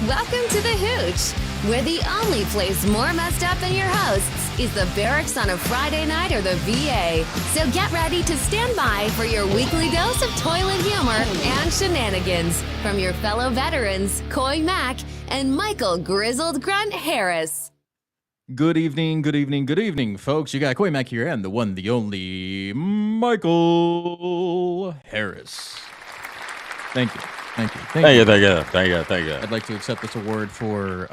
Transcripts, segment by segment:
Welcome to the Hooch, where the only place more messed up than your hosts is the barracks on a Friday night or the VA. So get ready to stand by for your weekly dose of toilet humor and shenanigans from your fellow veterans, Coy Mack and Michael Grizzled Grunt Harris. Good evening, folks. You got Coy Mack here and the one, the only Michael Harris. Thank you. Thank you. I'd like to accept this award for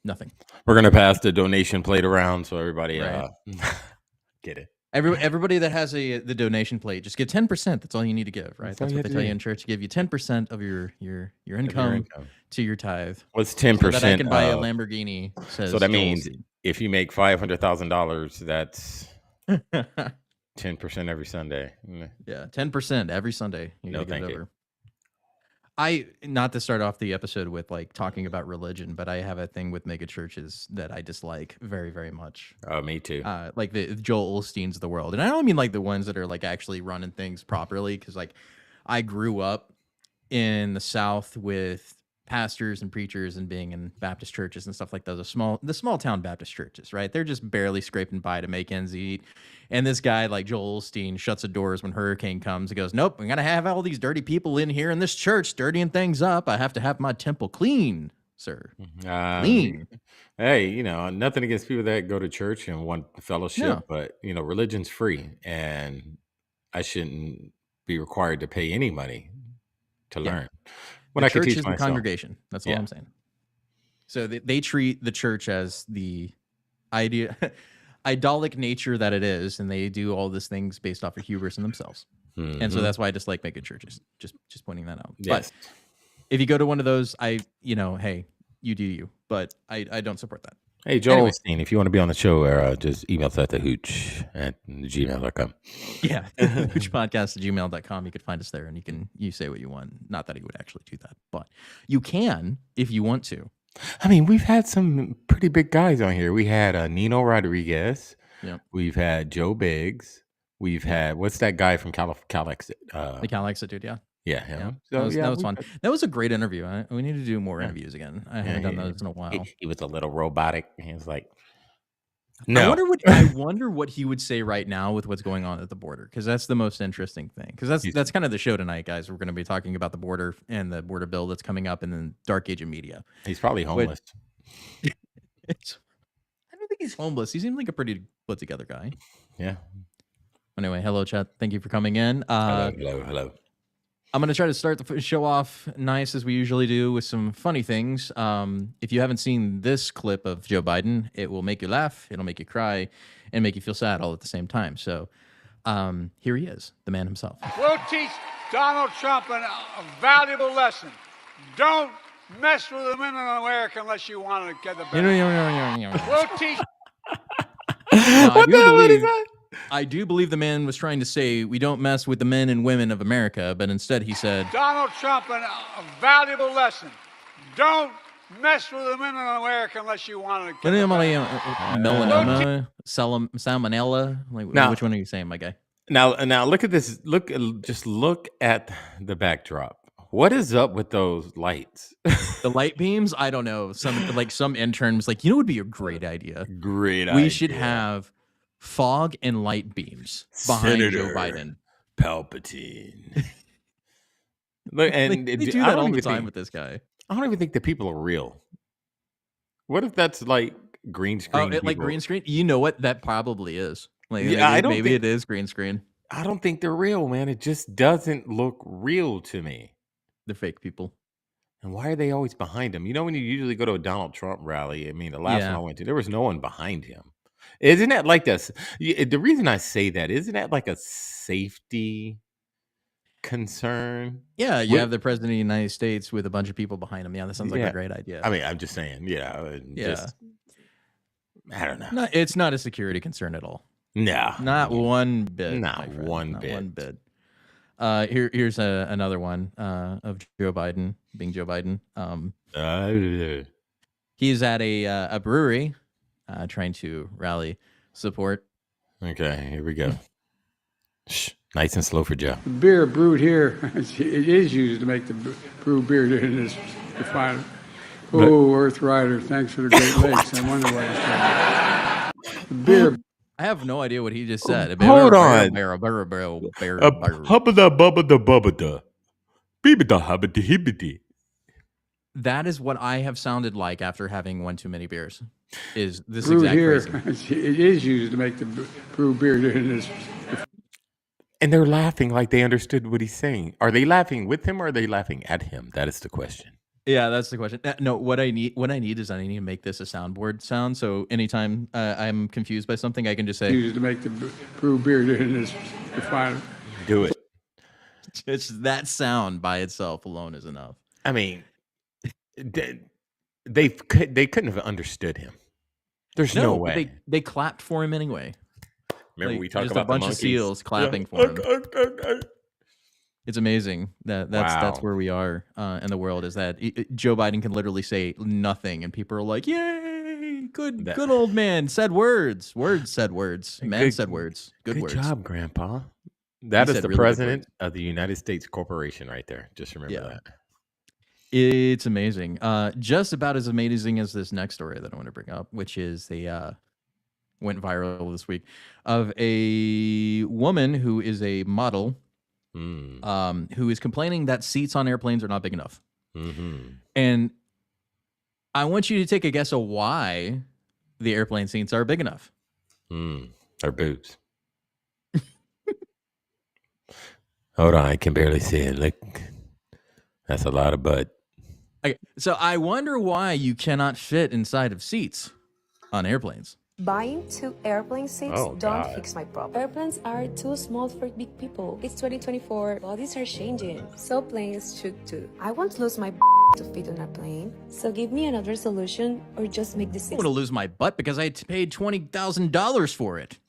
nothing. We're gonna pass the donation plate around so everybody get it. Everybody that has the donation plate, just give 10%. That's all you need to give, right? That's what they tell you in church. Give you 10% of your income to your tithe. What's 10%? So that I can buy a Lamborghini. So that means if you make $500,000, that's 10% every Sunday. Yeah, 10% every Sunday. No, thank you. Not to start off the episode with like talking about religion, but I have a thing with mega churches that I dislike very, very much. Oh, me too. Like the Joel Osteens of the world. And I don't mean like the ones that are like actually running things properly, because like I grew up in the South with pastors and preachers and being in Baptist churches and stuff like those, the small town Baptist churches, right? They're just barely scraping by to make ends eat. And this guy like Joel Osteen shuts the doors when hurricane comes. He goes, nope, I'm going to have all these dirty people in here in this church dirtying things up. I have to have my temple clean, sir. Clean. Hey, nothing against people that go to church and want fellowship, No. But, religion's free and I shouldn't be required to pay any money to learn. When the I could church teach is the myself. congregation. That's all I'm saying. So they treat the church as the idolic nature that it is, and they do all these things based off of hubris in themselves. Mm-hmm. And so that's why I dislike mega churches. Just pointing that out. Yes. But if you go to one of those, hey, you do you. But I don't support that. Hey, Joel Osteen, if you want to be on the show, just email us at thehooch@gmail.com. Yeah, hoochpodcast@gmail.com. You could find us there, and you say what you want. Not that he would actually do that, but you can if you want to. I mean, we've had some pretty big guys on here. We had Nino Rodriguez. Yeah. We've had Joe Biggs. We've had, what's that guy from Cal Exit? The Cal Exit dude, yeah. Yeah, him. So, that was fun. That was a great interview. We need to do more interviews again. I haven't done those in a while. He was a little robotic. He was like, no. I wonder what he would say right now with what's going on at the border, because that's the most interesting thing. Because that's kind of the show tonight, guys. We're going to be talking about the border and the border bill that's coming up in the dark age of media. He's probably homeless. I don't think he's homeless. He seems like a pretty put together guy. Yeah. Anyway, hello, chat. Thank you for coming in. Hello. I'm going to try to start the show off nice as we usually do with some funny things. If you haven't seen this clip of Joe Biden, it will make you laugh, it'll make you cry, and make you feel sad all at the same time. So here he is, the man himself. We'll teach Donald Trump a valuable lesson. Don't mess with the women in America unless you want to get the better. We'll teach. What the hell is that? I do believe the man was trying to say we don't mess with the men and women of America, but instead he said Donald Trump a valuable lesson. Don't mess with the women in America unless you want to get melanoma, salmonella. Like, now, which one are you saying, my guy? Now look at this. Look at the backdrop. What is up with those lights? The light beams? I don't know. Some intern was like, it would be a great idea. We should have fog and light beams behind Joe Biden. Palpatine. Look, and they do that all the time with this guy. I don't even think the people are real. What if that's like green screen? Like green screen? You know what? That probably is. Maybe it is green screen. I don't think they're real, man. It just doesn't look real to me. They're fake people. And why are they always behind him? When you usually go to a Donald Trump rally, the last one I went to, there was no one behind him. Isn't that like this? The reason I say that, isn't that like a safety concern? Yeah, you have the president of the United States with a bunch of people behind him. Yeah, that sounds like a great idea. I'm just saying, I don't know. No, it's not a security concern at all. No. Not one bit. Not one bit. Here's another one of Joe Biden being Joe Biden. He's at a brewery trying to rally support. Okay, here we go. Shh, nice and slow for Joe. The beer brewed here, it is used to make the brew beer in this refinery. Oh, Earth Rider, thanks for the Great Lakes. I wonder why he's trying to... Beer. I have no idea what he just said. Hold on. That is what I have sounded like after having one too many beers. Is this brew exact here? phrasing. It is used to make the brew beer. And they're laughing like they understood what he's saying. Are they laughing with him or are they laughing at him? That is the question. Yeah, that's the question. No, what I need is I need to make this a soundboard sound. So anytime I'm confused by something, I can just say used to make the brew beer. Do it. Just that sound by itself alone is enough. I mean, they couldn't have understood him. There's no way. They clapped for him anyway. Remember we talked about a bunch the of seals clapping for him. It's amazing that's where we are in the world. Is that Joe Biden can literally say nothing, and people are like, "Yay, good old man said words. Words said words. Man said words. Good words. Good job, Grandpa." That is the president of the United States Corporation right there. Just remember that. It's amazing. Just about as amazing as this next story that I want to bring up, which is went viral this week, of a woman who is a model who is complaining that seats on airplanes are not big enough. And I want you to take a guess of why the airplane seats are big enough. Her boobs. Hold on, I can barely see it. Look, that's a lot of butt. Okay, so I wonder why you cannot fit inside of seats on airplanes. Buying 2 airplane seats don't fix my problem. Airplanes are too small for big people. It's 2024. Bodies are changing. So planes should too. I won't lose my to fit on a plane. So give me another solution or just make the seats. I want to lose my butt because I paid $20,000 for it.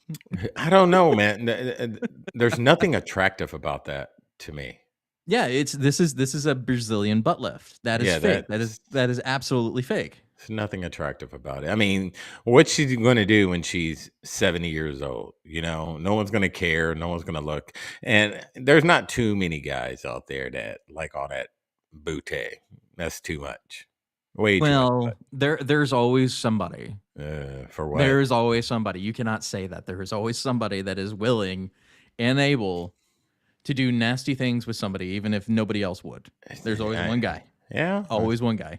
I don't know, man. There's nothing attractive about that to me. Yeah, this is a Brazilian butt lift. That is fake. That is absolutely fake. There's nothing attractive about it. I mean, what's she going to do when she's 70 years old? You know, no one's going to care. No one's going to look. And there's not too many guys out there that like all that booty. That's too much. Way too much. There's always somebody. For what? There's always somebody. You cannot say that. There is always somebody that is willing and able to do nasty things with somebody, even if nobody else would. There's always one guy. Yeah. Always one guy.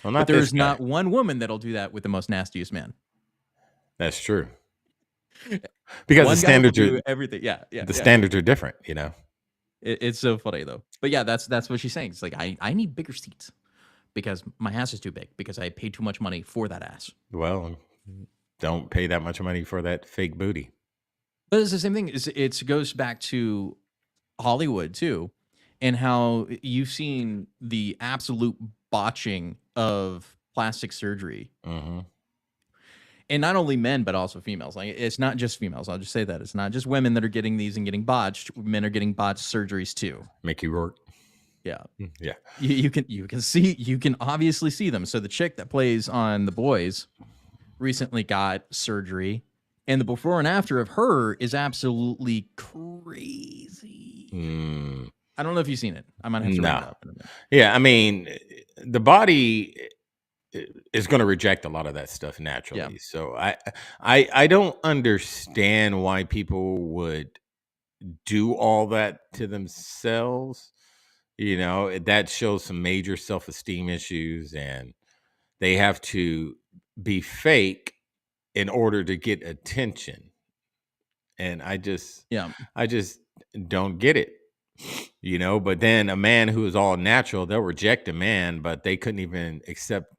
Well, but there's not one woman that'll do that with the most nastiest man. That's true. Because the standards are everything. Yeah. The standards are different, you know. It's so funny though. But yeah, that's what she's saying. It's like I need bigger seats because my ass is too big because I paid too much money for that ass. Well, don't pay that much money for that fake booty. But it's the same thing. It goes back to Hollywood too, and how you've seen the absolute botching of plastic surgery. And not only men, but also females. Like it's not just females. I'll just say that it's not just women that are getting these and getting botched. Men are getting botched surgeries too. Mickey Rourke. Yeah. Yeah. You can obviously see them. So the chick that plays on The Boys recently got surgery, and the before and after of her is absolutely crazy. I don't know if you've seen it. I might have to read it up in a minute. Yeah, I mean, the body is going to reject a lot of that stuff naturally. Yeah. So I don't understand why people would do all that to themselves. You know, that shows some major self-esteem issues, and they have to be fake in order to get attention. And I just don't get it. You know, but then a man who is all natural, they'll reject a man, but they couldn't even accept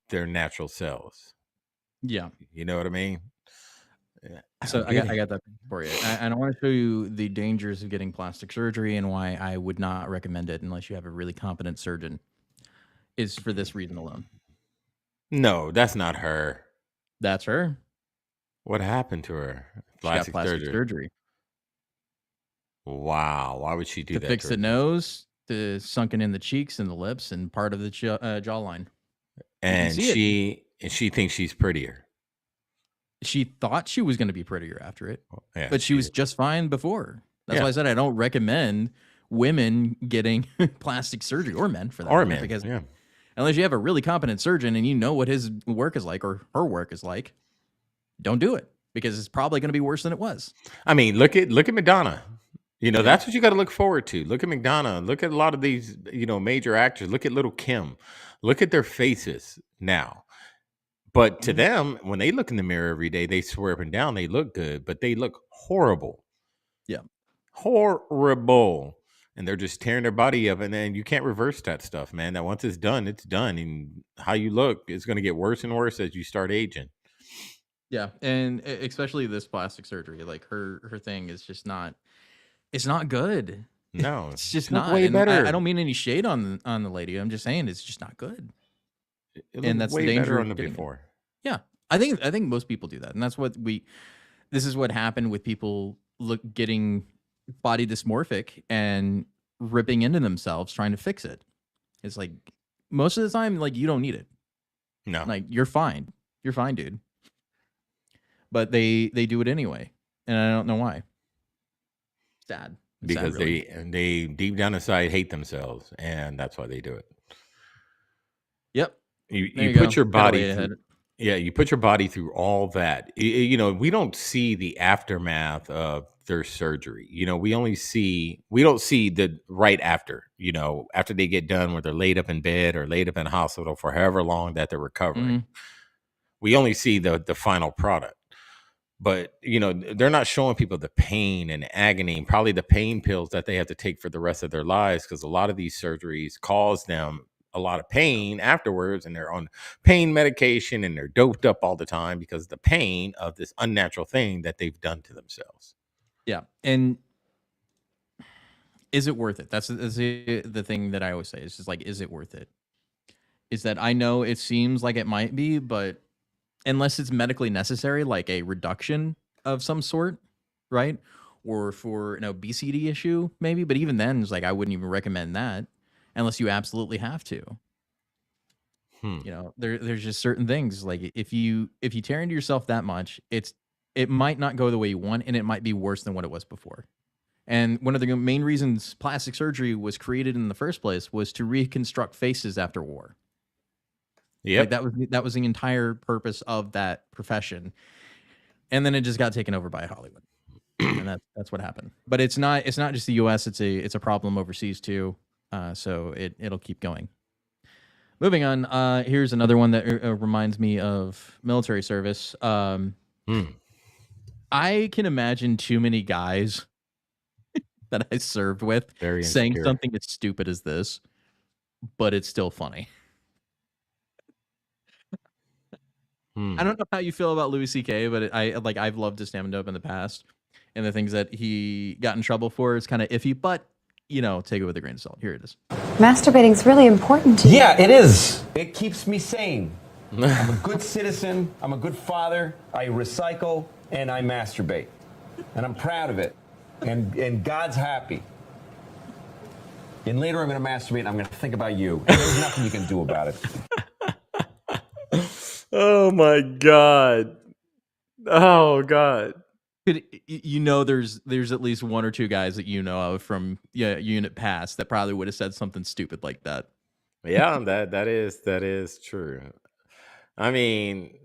their natural selves. Yeah. You know what I mean? So I got that for you. And I want to show you the dangers of getting plastic surgery and why I would not recommend it unless you have a really competent surgeon, is for this reason alone. No, that's not her. That's her. What happened to her? Plastic surgery. Wow. Why would she do that? To fix the nose, to sunken in the cheeks and the lips and part of the jawline. And she thinks she's prettier. She thought she was going to be prettier after it, but she was did. just fine before. That's why I said I don't recommend women getting plastic surgery, or men for that. Or men, because unless you have a really competent surgeon and you know what his work is like or her work is like, don't do it because it's probably going to be worse than it was. I mean, look at Madonna. That's what you got to look forward to. Look at Madonna. Look at a lot of these, major actors. Look at Little Kim. Look at their faces now. But to them, when they look in the mirror every day, they swear up and down they look good, but they look horrible. Yeah. Horrible. And they're just tearing their body up. And then you can't reverse that stuff, man. That once it's done, it's done. And how you look is going to get worse and worse as you start aging. Yeah. And especially this plastic surgery, like her thing is just not, it's not good. No, it's just not. Way better. I don't mean any shade on the lady. I'm just saying it's just not good. And that's way the danger on the before. Yeah. I think most people do that. And that's what this is what happened with people getting body dysmorphic and ripping into themselves trying to fix it. It's like most of the time, like you don't need it. No, like you're fine, dude. But they do it anyway, and I don't know why. Sad because sad, really. they deep down inside hate themselves, and that's why they do it. Yep. You put your body through, you put your body through all that. We don't see the aftermath of their surgery. We don't see the right after, after they get done where they're laid up in bed or laid up in hospital for however long that they're recovering. Mm-hmm. We only see the final product. But, they're not showing people the pain and agony and probably the pain pills that they have to take for the rest of their lives, because a lot of these surgeries cause them a lot of pain afterwards, and they're on pain medication and they're doped up all the time because of the pain of this unnatural thing that they've done to themselves. Yeah. And is it worth it? That's the thing that I always say. It's just like, is it worth it? Is that I know it seems like it might be, but unless it's medically necessary, like a reduction of some sort, right? Or for an obesity issue, maybe. But even then, it's like I wouldn't even recommend that unless you absolutely have to. There's just certain things like if you tear into yourself that much, it might not go the way you want, and it might be worse than what it was before. And one of the main reasons plastic surgery was created in the first place was to reconstruct faces after war. Yeah, like that was the entire purpose of that profession, and then it just got taken over by Hollywood, and that's what happened. But it's not just the U.S. It's a problem overseas too. So it'll keep going. Moving on. Here's another one that reminds me of military service. I can imagine too many guys that I served with saying something as stupid as this, but it's still funny. I don't know how you feel about Louis C.K., but I've loved his stand-up in the past, and the things that he got in trouble for is kind of iffy, but take it with a grain of salt. Here it is. Masturbating's really important to you. Yeah, it is. It keeps me sane. I'm a good citizen. I'm a good father. I recycle and I masturbate, and I'm proud of it. And God's happy. And later I'm going to masturbate. And I'm going to think about you. And there's nothing you can do about it. Oh my God. Oh God. There's at least one or two guys that of from unit past that probably would have said something stupid like that. Yeah, that is true. I mean,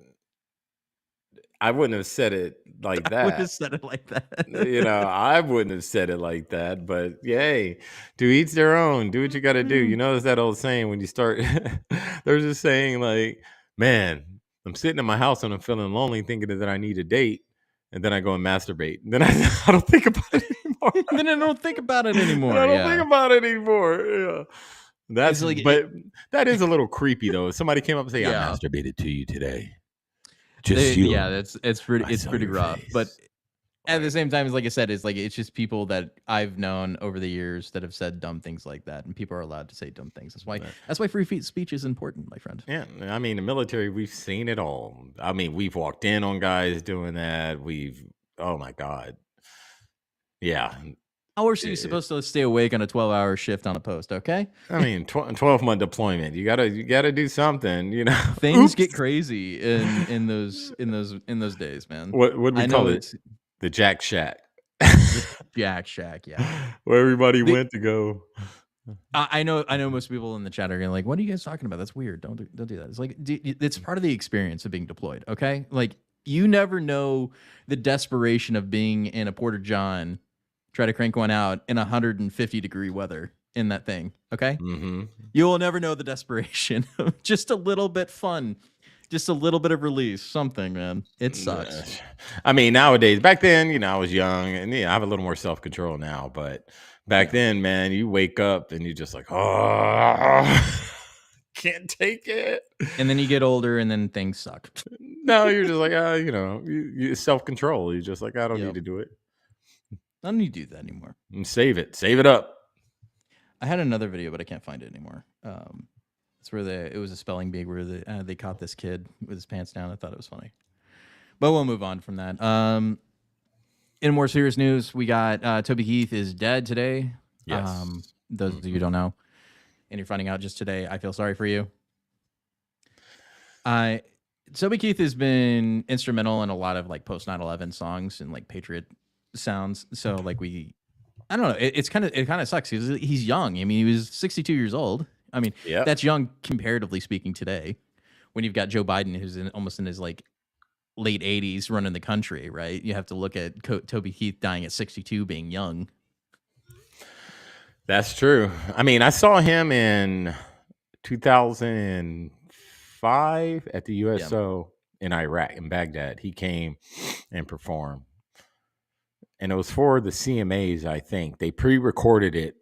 I wouldn't have said it like that. I wouldn't have said it like that. I wouldn't have said it like that, but yay, to each their own. Do what you got to do. There's that old saying when you start, there's this saying like, man, I'm sitting in my house and I'm feeling lonely thinking that I need a date. And then I go and masturbate. And then I don't think about it anymore. Then I don't think about it anymore. I don't think about it anymore. Yeah. That's like, but that is a little creepy though. If somebody came up and say, I masturbated to you today. Just you. Yeah, it's pretty rough. Face. But at the same time, like I said, it's just people that I've known over the years that have said dumb things like that, and people are allowed to say dumb things. That's why free speech is important, my friend. Yeah, I mean, the military, we've seen it all. I mean, we've walked in on guys doing that. Oh my God, yeah. How are you supposed to stay awake on a 12-hour shift on a post? Okay, I mean, 12-month deployment. You gotta do something. Things get crazy in those days, man. What do we call it? The Jack Shack. Jack Shack, yeah. Where everybody went to go I know most people in the chat are gonna like, what are you guys talking about? That's weird. Don't do that. It's like it's part of the experience of being deployed. Okay, like you never know the desperation of being in a Porter John, try to crank one out in 150-degree weather in that thing. Okay, you will never know the desperation of just a little bit fun. Just a little bit of release, something, man. It sucks. I mean, nowadays, back then, I was young and I have a little more self-control now, but back then, man, you wake up and you're just like, oh, can't take it. And then you get older and then things suck. No, you're just like, you self-control. You're just like, I don't need to do it. I don't need to do that anymore. And save it up. I had another video, but I can't find it anymore. It's where it was a spelling bee where they caught this kid with his pants down. I thought it was funny, but we'll move on from that. In more serious news, we got Toby Keith is dead today. Yes. Those of you who don't know, and you're finding out just today, I feel sorry for you. Toby Keith has been instrumental in a lot of like post 9/11 songs and like patriot sounds. So like I don't know. It kind of sucks. He's young. I mean, he was 62 years old. I mean, that's young comparatively speaking today, when you've got Joe Biden, who's almost in his like late 80s running the country, right? You have to look at Toby Keith dying at 62 being young. That's true. I mean, I saw him in 2005 at the USO in Iraq, in Baghdad. He came and performed. And it was for the CMAs, I think. They pre-recorded it.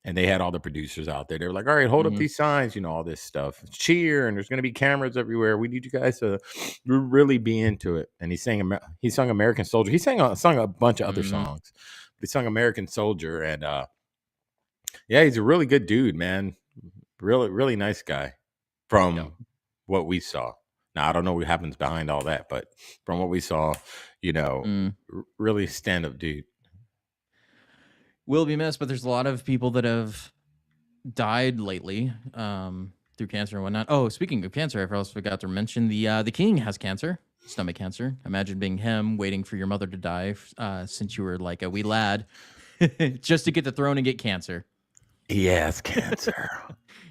And they had all the producers out there. They were like, all right, hold up these signs, all this stuff. Cheer, and there's going to be cameras everywhere. We need you guys to really be into it. And he sung American Soldier. He sung a bunch of other songs. He sung American Soldier. And he's a really good dude, man. Really, really nice guy from what we saw. Now, I don't know what happens behind all that, but from what we saw, really stand-up dude. Will be missed, but there's a lot of people that have died lately through cancer and whatnot. Oh, speaking of cancer, I also forgot to mention the king has cancer, stomach cancer. Imagine being him, waiting for your mother to die since you were like a wee lad, just to get the throne and get cancer. He has cancer.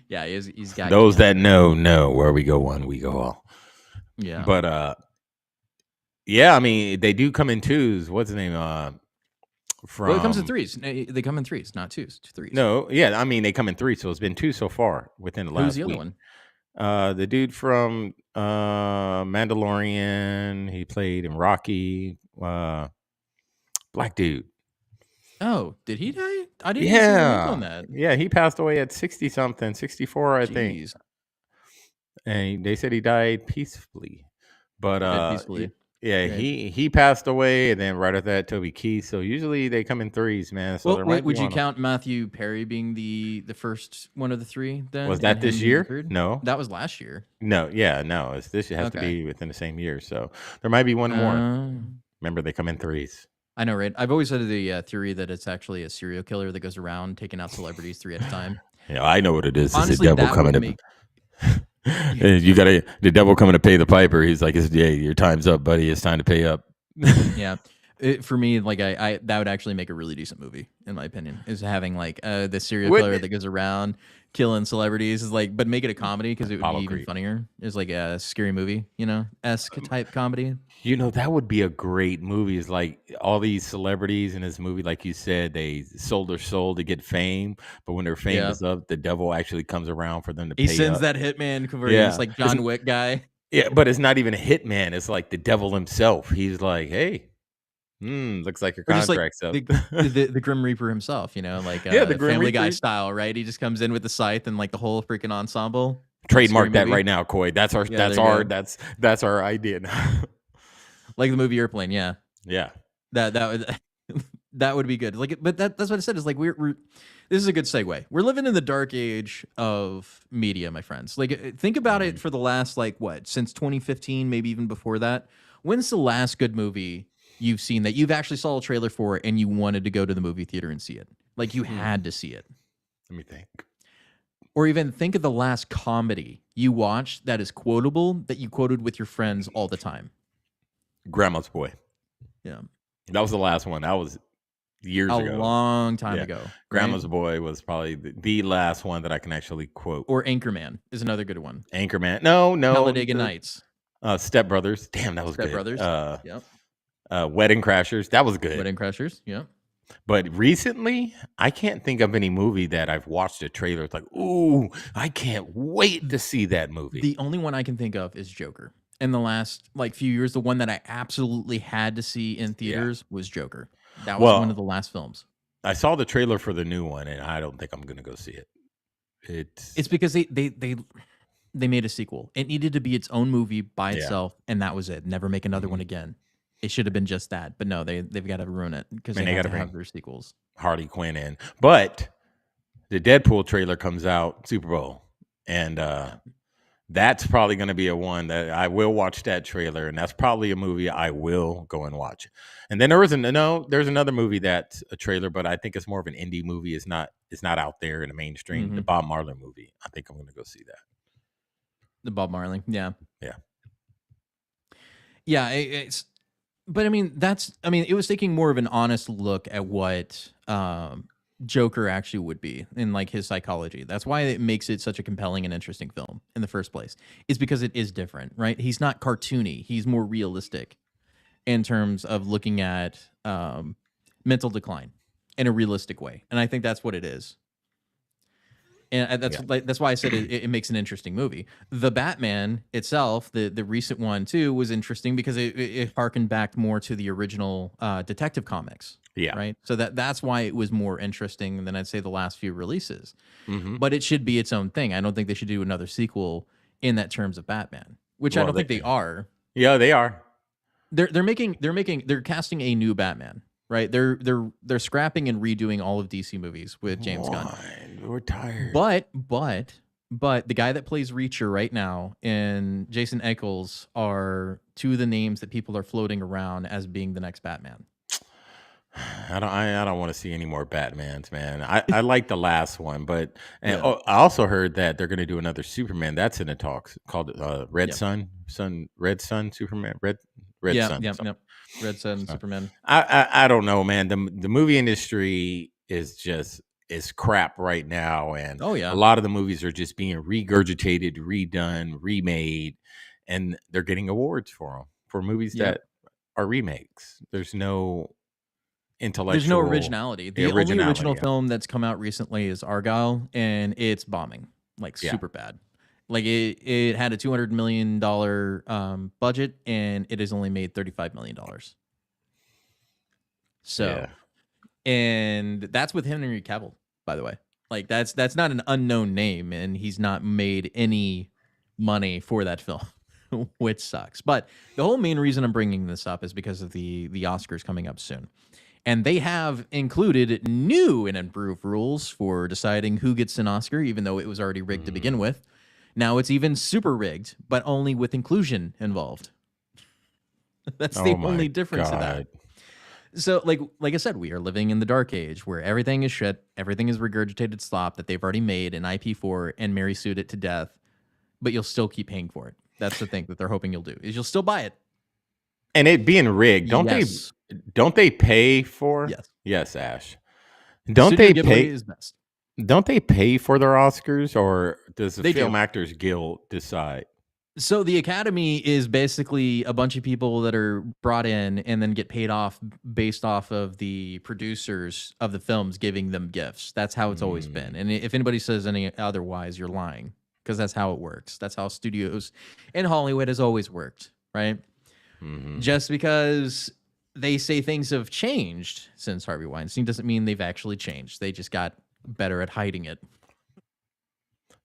Yeah, he's got those cancer. That know where we go one, we go all. Yeah, but I mean, they do come in twos. What's the name? Well, it comes in threes. They come in threes, not twos. Threes. No, yeah, I mean they come in threes, so it's been two so far within the last. Who's the other one? The dude from Mandalorian. He played in Rocky. Black dude. Oh, did he die? I didn't see the on that. Yeah, he passed away at 60-something, 64, I think. And they said he died peacefully, but peacefully. Yeah, right. He passed away, and then right after that, Toby Keith. So usually they come in threes, man. So would you count Matthew Perry being the first one of the three? Then was that this year? No, that was last year. No, no. This has to be within the same year. So there might be one more. Remember, they come in threes. I know, right? I've always had the theory that it's actually a serial killer that goes around taking out celebrities 3 at a time. Yeah, I know what it is. Honestly, it's the devil coming to. You got the devil coming to pay the piper. He's like, your time's up, buddy. It's time to pay up. Yeah. For me, like I that would actually make a really decent movie, in my opinion, is having like the serial killer that goes around killing celebrities is like, but make it a comedy because it would be even funnier. It's like a Scary Movie, esque type comedy. That would be a great movie. Is like all these celebrities in this movie, like you said, they sold their soul to get fame, but when their fame is up, the devil actually comes around for them to pay. He sends that hitman converting this like John Wick guy. Yeah, but it's not even a hitman. It's like the devil himself. He's like, hey. Looks like your contract's up. The Grim Reaper himself, like the Family Guy style, right? He just comes in with the scythe and like the whole freaking ensemble. Trademark that right now, Coy. That's our that's our idea now. Like the movie Airplane, yeah. That would be good. Like, but that's what I said. Is like we're this is a good segue. We're living in the dark age of media, my friends. Like, think about it for the last since 2015, maybe even before that. When's the last good movie you've seen that you've actually saw a trailer for and you wanted to go to the movie theater and see it? Like, you had to see it. Let me think. Or even think of the last comedy you watched that is quotable, that you quoted with your friends all the time. Grandma's Boy. Yeah. That was the last one. That was years ago. A long time ago. Grandma's Boy was probably the last one that I can actually quote. Or Anchorman is another good one. Anchorman. No. Talladega Nights. Step Brothers. Damn, that was Step good. Brothers. Yep. Wedding Crashers. That was good. Wedding Crashers. Yep. But recently, I can't think of any movie that I've watched a trailer. It's like, ooh, I can't wait to see that movie. The only one I can think of is Joker. In the last few years, the one that I absolutely had to see in theaters was Joker. That was one of the last films. I saw the trailer for the new one, and I don't think I'm going to go see it. It's because they made a sequel. It needed to be its own movie by itself, and that was it. Never make another one again. It should have been just that, but no, they've got to ruin it because they got to have their sequels. Harley Quinn in, but the Deadpool trailer comes out Super Bowl, and that's probably going to be a one that I will watch that trailer, and that's probably a movie I will go and watch. And then there's another movie that's a trailer, but I think it's more of an indie movie. It's not out there in the mainstream. The Bob Marley movie. I think I'm going to go see that. The Bob Marley, yeah. It's. But I mean, it was taking more of an honest look at what Joker actually would be in like his psychology. That's why it makes it such a compelling and interesting film in the first place. Is because it is different, right? He's not cartoony. He's more realistic in terms of looking at mental decline in a realistic way, and I think that's what it is. And that's why I said it makes an interesting movie. The Batman itself, the recent one too, was interesting because it harkened back more to the original Detective Comics. Yeah. Right. So that's why it was more interesting than I'd say the last few releases. But it should be its own thing. I don't think they should do another sequel in that terms of Batman, which I don't think they are. Yeah, they are. They're casting a new Batman. Right, they're scrapping and redoing all of DC movies with James Gunn. We're tired. But the guy that plays Reacher right now and Jason Ackles are two of the names that people are floating around as being the next Batman. I don't want to see any more Batmans, man. I like the last one, but I also heard that they're going to do another Superman. That's in the talks called Red Sun Superman. Red Sun. Red Sun Superman. I don't know, man. The movie industry is crap right now, and a lot of the movies are just being regurgitated, redone, remade, and they're getting awards for movies that are remakes. There's no intellectual. There's no originality. The only original film that's come out recently is Argyle, and it's bombing super bad. Like it had a $200 million budget, and it has only made $35 million. So, and that's with Henry Cavill, by the way. Like that's not an unknown name, and he's not made any money for that film, which sucks. But the whole main reason I'm bringing this up is because of the Oscars coming up soon. And they have included new and improved rules for deciding who gets an Oscar, even though it was already rigged to begin with. Now it's even super rigged, but only with inclusion involved. That's the only difference in that. So, like I said, we are living in the dark age where everything is shit, everything is regurgitated slop that they've already made an IP for and Mary sued it to death, but you'll still keep paying for it. That's the thing that they're hoping you'll do, is you'll still buy it. And it being rigged, don't they pay for? Yes, Ash. Don't they pay? Is best. Don't they pay for their Oscars, or does the Film Actors Guild decide? So the Academy is basically a bunch of people that are brought in and then get paid off based off of the producers of the films giving them gifts. That's how it's always been. And if anybody says any otherwise, you're lying, because that's how it works. That's how studios in Hollywood has always worked, right? Just because they say things have changed since Harvey Weinstein doesn't mean they've actually changed. They just got better at hiding it.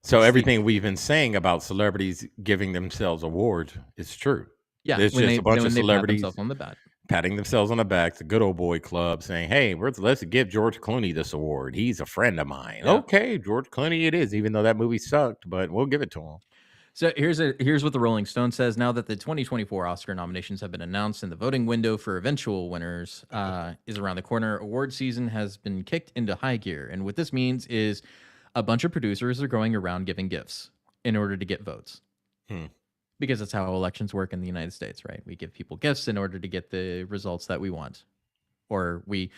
So everything we've been saying about celebrities giving themselves awards is true. Yeah, there's just a bunch of celebrities on the back. patting themselves on the back, the good old boy club, saying, "Hey, let's give George Clooney this award. He's a friend of mine." Yeah. Okay, George Clooney it is, even though that movie sucked, but we'll give it to him. So here's what the Rolling Stone says. Now that the 2024 Oscar nominations have been announced and the voting window for eventual winners is around the corner, award season has been kicked into high gear. And what this means is a bunch of producers are going around giving gifts in order to get votes. Because that's how elections work in the United States, right? We give people gifts in order to get the results that we want. Or we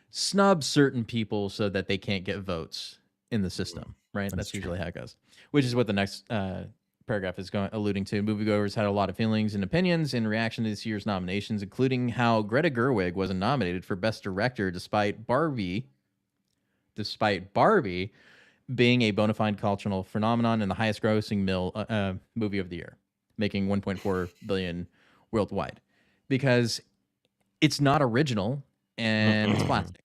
snub certain people so that they can't get votes in the system, right? That's usually how it goes, which is what the next paragraph is alluding to. Moviegoers had a lot of feelings and opinions in reaction to this year's nominations, including how Greta Gerwig wasn't nominated for Best Director despite Barbie being a bona fide cultural phenomenon and the highest grossing movie of the year, making $1.4 billion worldwide, because it's not original and it's plastic.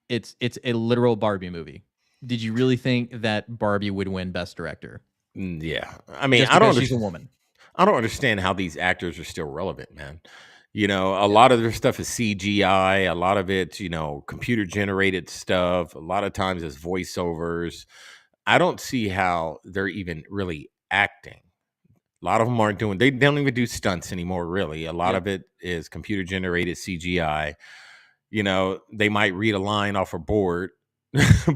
It's a literal Barbie movie. Did you really think that Barbie would win Best Director? Yeah. I mean, she's a woman. I don't understand how these actors are still relevant, man. A lot of their stuff is CGI. A lot of it's, computer generated stuff. A lot of times it's voiceovers. I don't see how they're even really acting. A lot of them aren't they don't even do stunts anymore, really. A lot of it is computer generated CGI. They might read a line off a board,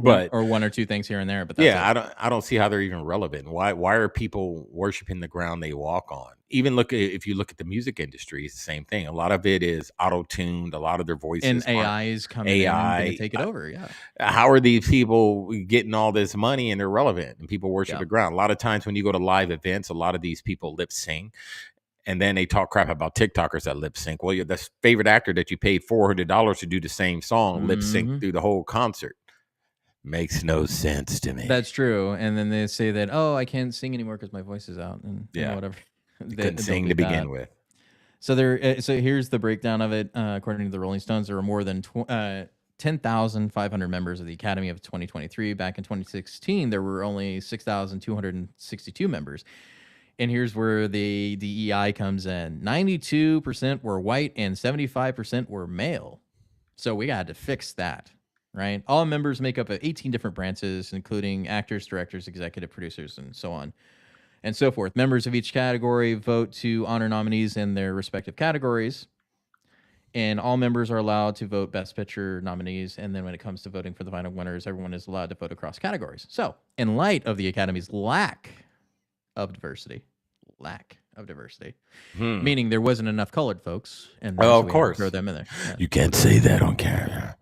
but or one or two things here and there. But that's I don't see how they're even relevant. Why are people worshiping the ground they walk on? Even if you look at the music industry, it's the same thing. A lot of it is auto-tuned. A lot of their voices and AI is coming in and take it over. Yeah. How are these people getting all this money and they're relevant and people worship the ground? A lot of times when you go to live events, a lot of these people lip sync. And then they talk crap about TikTokers that lip sync. Well, the favorite actor that you paid $400 to do the same song lip sync through the whole concert. Makes no sense to me. That's true. And then they say that, I can't sing anymore because my voice is out, and whatever. They couldn't sing to begin with. So so here's the breakdown of it. According to the Rolling Stones, there were more than 10,500 members of the Academy of 2023. Back in 2016, there were only 6,262 members. And here's where the DEI comes in. 92% were white and 75% were male. So we got to fix that. Right? All members make up of 18 different branches, including actors, directors, executive producers, and so on and so forth. Members of each category vote to honor nominees in their respective categories. And all members are allowed to vote Best Picture nominees. And then when it comes to voting for the final winners, everyone is allowed to vote across categories. So in light of the Academy's lack of diversity, meaning there wasn't enough colored folks. And of course, throw them in there. Yeah. You can't say that on camera.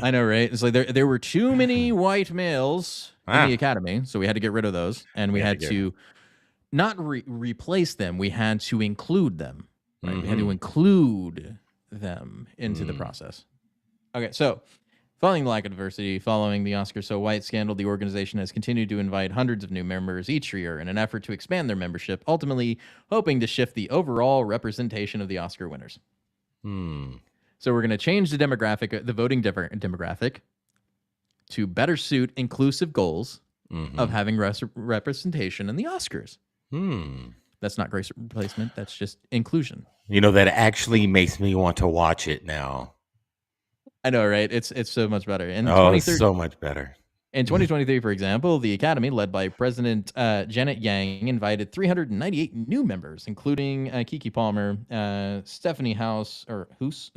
I know, right? It's like there were too many white males in the Academy, so we had to get rid of those, and we had to not replace them. We had to include them. Right? We had to include them into the process. Okay, so following the lack of diversity, following the Oscar So White scandal, the organization has continued to invite hundreds of new members each year in an effort to expand their membership, ultimately hoping to shift the overall representation of the Oscar winners. So we're going to change the demographic, the voting demographic, to better suit inclusive goals of having representation in the Oscars. That's not grace replacement. That's just inclusion. That actually makes me want to watch it now. I know, right? It's so much better. It's so much better. In 2023, for example, the Academy, led by President Janet Yang, invited 398 new members, including Keke Palmer, Stephanie House, or Hoos,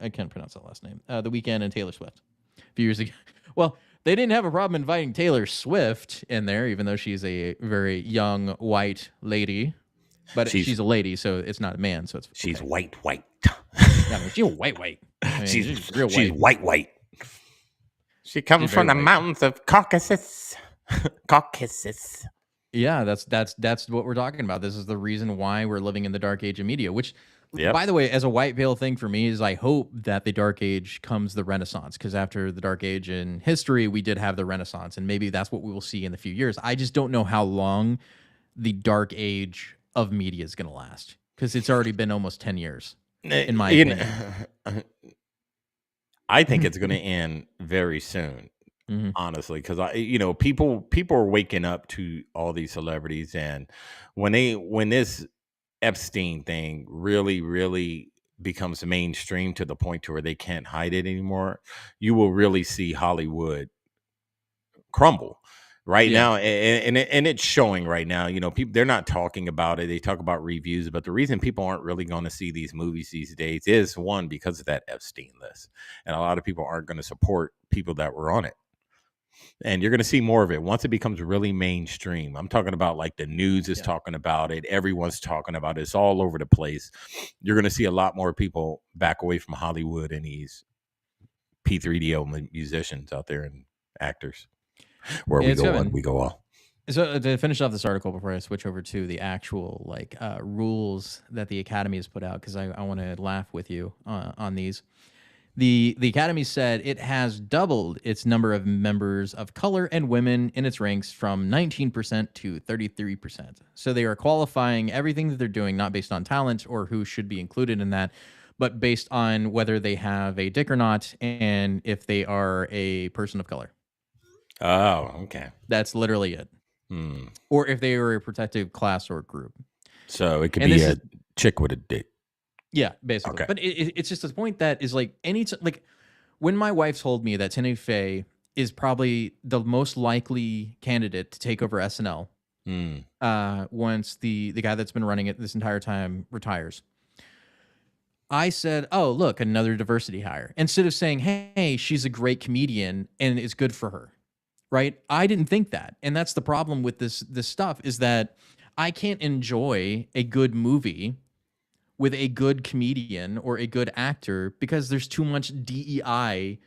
I can't pronounce that last name, The Weeknd, and Taylor Swift. A few years ago. Well, they didn't have a problem inviting Taylor Swift in there, even though she's a very young white lady. But she's a lady, so it's not a man. So she's white. Yeah, she's white. I mean, she's real white. She's white. She comes from the mountains of Caucasus. Yeah, that's what we're talking about. This is the reason why we're living in the dark age of media, which, by the way, as a white male thing for me is I hope that the dark age comes the Renaissance, because after the dark age in history, we did have the Renaissance, and maybe that's what we will see in a few years. I just don't know how long the dark age of media is going to last, because it's already been almost 10 years, in my opinion. I think it's going to end very soon, honestly, because people are waking up to all these celebrities, and when this Epstein thing really, really becomes mainstream to the point to where they can't hide it anymore, you will really see Hollywood crumble. Right now, and it's showing right now. People, they're not talking about it. They talk about reviews, but the reason people aren't really going to see these movies these days is, one, because of that Epstein list, and a lot of people aren't going to support people that were on it. And you're going to see more of it once it becomes really mainstream. I'm talking about like the news is talking about it. Everyone's talking about it. It's all over the place. You're going to see a lot more people back away from Hollywood and these P3DO musicians out there and actors. Where we It's go coming. on, we go all. So to finish off this article before I switch over to the actual rules that the Academy has put out, because I want to laugh with you on these. The Academy said it has doubled its number of members of color and women in its ranks from 19% to 33%. So they are qualifying everything that they're doing, not based on talent or who should be included in that, but based on whether they have a dick or not and if they are a person of color. Oh, okay. That's literally it. Or if they were a protected class or group. So it could be a chick with a dick. Yeah, basically. Okay. But it's just the point that is like when my wife told me that Tina Fey is probably the most likely candidate to take over SNL once the guy that's been running it this entire time retires. I said, oh, look, another diversity hire. Instead of saying, hey, she's a great comedian and it's good for her. Right? I didn't think that. And that's the problem with this stuff is that I can't enjoy a good movie with a good comedian or a good actor because there's too much DEI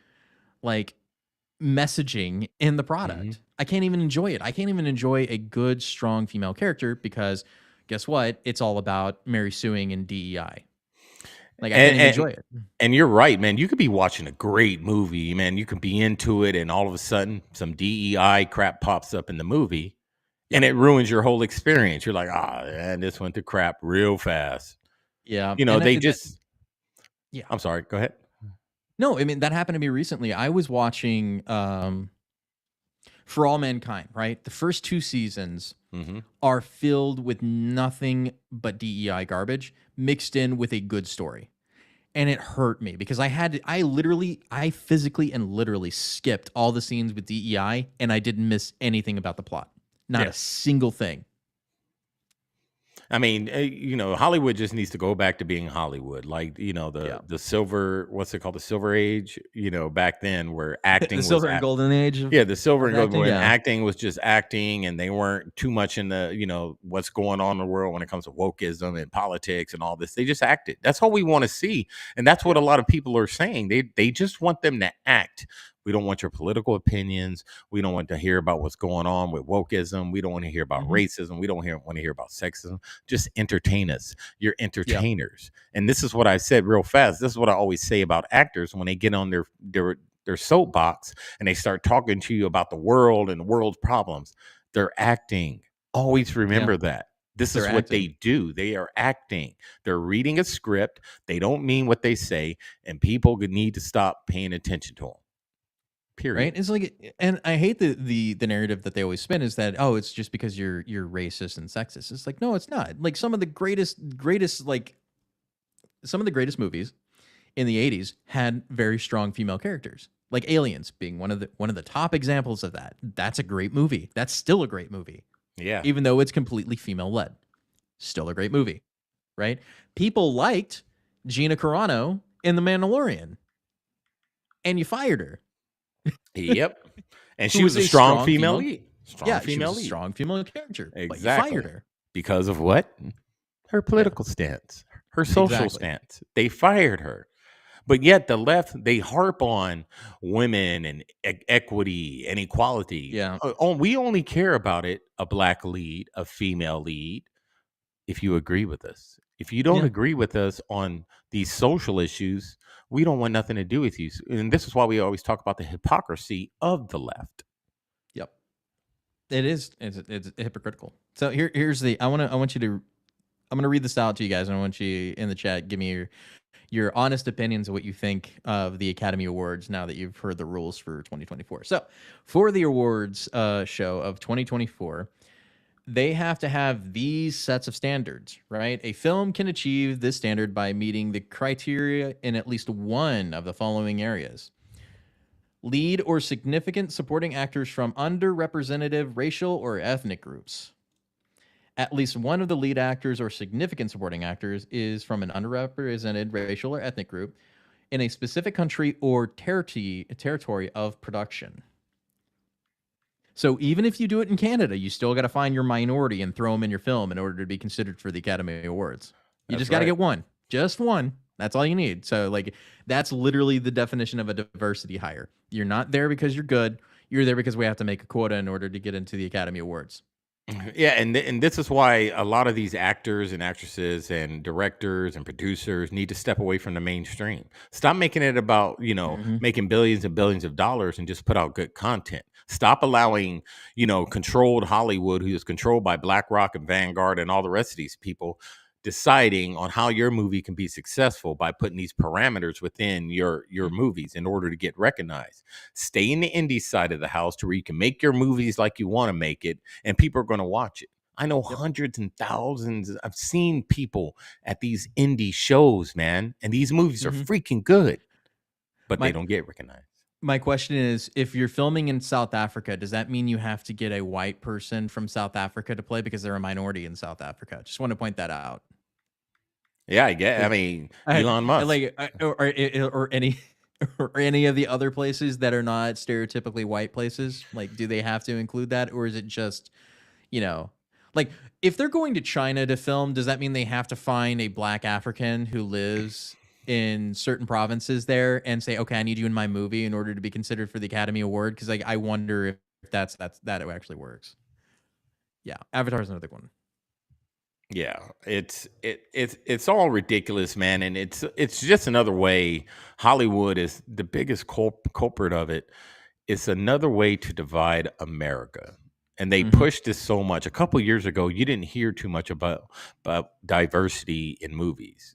messaging in the product. I can't even enjoy it. I can't even enjoy a good, strong female character because guess what? It's all about Mary suing and DEI. I can't even enjoy it. And you're right, man. You could be watching a great movie, man. You could be into it, and all of a sudden, some DEI crap pops up in the movie, and it ruins your whole experience. You're like, man, this went to crap real fast. Yeah. They just... Yeah. I'm sorry. Go ahead. No, I mean, that happened to me recently. I was watching For All Mankind, right? The first 2 seasons are filled with nothing but DEI garbage mixed in with a good story. And it hurt me because I physically and literally skipped all the scenes with DEI and I didn't miss anything about the plot. Not a single thing. I mean, Hollywood just needs to go back to being Hollywood. The silver, what's it called? The silver age, back then where acting the silver and golden age. The silver and golden age. Acting was just acting and they weren't too much in the, what's going on in the world when it comes to wokeism and politics and all this. They just acted. That's all we want to see. And that's what a lot of people are saying. They just want them to act. We don't want your political opinions. We don't want to hear about what's going on with wokeism. We don't want to hear about racism. We don't want to hear about sexism. Just entertain us. You're entertainers. And this is what I said real fast. This is what I always say about actors when they get on their soapbox and they start talking to you about the world and the world's problems. They're acting. Always remember that. This is what they do. They are acting. They're reading a script. They don't mean what they say. And people need to stop paying attention to them. Period. Right? It's like, and I hate the narrative that they always spin is that, oh, it's just because you're racist and sexist. It's like, no, it's not. Like some of the greatest movies in the 80s had very strong female characters. Like Aliens being one of the top examples of that. That's a great movie. That's still a great movie. Yeah. Even though it's completely female led. Still a great movie. Right? People liked Gina Carano in The Mandalorian. And you fired her. Yep. And she was a strong female lead. She was a strong female character. Exactly. But you fired her. Because of what? Her political stance. Her social stance. They fired her. But yet the left, they harp on women and equity and equality. Yeah. We only care about it, a black lead, a female lead, if you agree with us. If you don't agree with us on these social issues, we don't want nothing to do with you. And this is why we always talk about the hypocrisy of the left. Yep. It is. It's hypocritical. So here's I'm going to read this out to you guys. And I want you in the chat, give me your honest opinions of what you think of the Academy Awards now that you've heard the rules for 2024. So for the awards show of 2024, they have to have these sets of standards, right? A film can achieve this standard by meeting the criteria in at least one of the following areas. Lead or significant supporting actors from underrepresented racial or ethnic groups. At least one of the lead actors or significant supporting actors is from an underrepresented racial or ethnic group in a specific country or territory of production. So even if you do it in Canada, you still got to find your minority and throw them in your film in order to be considered for the Academy Awards. You just got to get one. Just one. That's all you need. So like that's literally the definition of a diversity hire. You're not there because you're good. You're there because we have to make a quota in order to get into the Academy Awards. Yeah, and this is why a lot of these actors and actresses and directors and producers need to step away from the mainstream. Stop making it about, making billions and billions of dollars and just put out good content. Stop allowing, controlled Hollywood, who is controlled by BlackRock and Vanguard and all the rest of these people, deciding on how your movie can be successful by putting these parameters within your movies in order to get recognized. Stay in the indie side of the house to where you can make your movies like you want to make it and people are going to watch it. I know hundreds and thousands. I've seen people at these indie shows, man, and these movies are freaking good, but they don't get recognized. My question is, if you're filming in South Africa, does that mean you have to get a white person from South Africa to play because they're a minority in South Africa? Just want to point that out. Yeah, I get. I mean, Elon Musk, or any of the other places that are not stereotypically white places. Like, do they have to include that, or is it just, like if they're going to China to film, does that mean they have to find a black African who lives in certain provinces there and say, okay, I need you in my movie in order to be considered for the Academy Award? Because like I wonder if that it actually works. Yeah, Avatar's another one. Yeah, it's all ridiculous, man, and it's just another way. Hollywood is the biggest culprit of it. It's another way to divide America, and they pushed this so much. A couple years ago, you didn't hear too much about diversity in movies.